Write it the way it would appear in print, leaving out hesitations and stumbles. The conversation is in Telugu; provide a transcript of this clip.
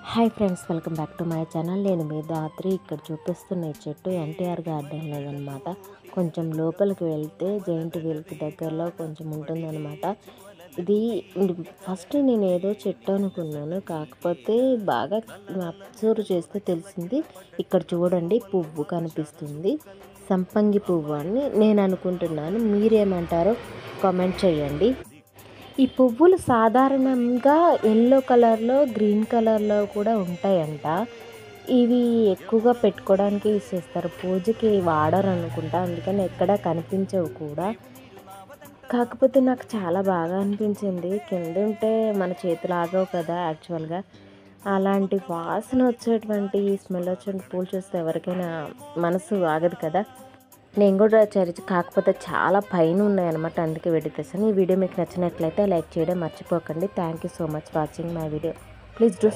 Hi friends, welcome back to my channel. నేను మీ దాత్రి. ఇక్కడ చూపిస్తున్న ఈ చెట్టు ఎన్టీఆర్ గార్డెన్లో అనమాట. కొంచెం లోపలికి వెళ్తే జైంట్ వీల్కి దగ్గరలో కొంచెం ఉంటుందన్నమాట. ఇది ఫస్ట్ నేను ఏదో చెట్టు అనుకున్నాను, కాకపోతే బాగా అబ్జర్వ్ చేస్తే తెలిసింది. ఇక్కడ చూడండి, పువ్వు కనిపిస్తుంది, సంపంగి పువ్వు అని నేను అనుకుంటున్నాను. మీరేమంటారో కామెంట్ చేయండి. ఈ పువ్వులు సాధారణంగా ఎల్లో కలర్లో, గ్రీన్ కలర్లో కూడా ఉంటాయంట. ఇవి ఎక్కువగా పెట్టుకోవడానికి యూస్ చేస్తారు, పూజకి వాడరు అనుకుంటా, అందుకని ఎక్కడ కనిపించవు కూడా. కాకపోతే నాకు చాలా బాగా అనిపించింది. కింద ఉంటే మన చేతులు ఆగవు కదా యాక్చువల్గా. అలాంటి వాసన వచ్చేటువంటి, స్మెల్ వచ్చేటువంటి పూలు చూస్తే ఎవరికైనా మనసు ఆగదు కదా. నేను కూడా కాకపోతే చాలా పైన ఉన్నాయన్నమాట, అందుకే వీడియో తీసాను. ఈ వీడియో మీకు నచ్చినట్లయితే లైక్ చేయడం మర్చిపోకండి. Thank you so much watching my video. Please do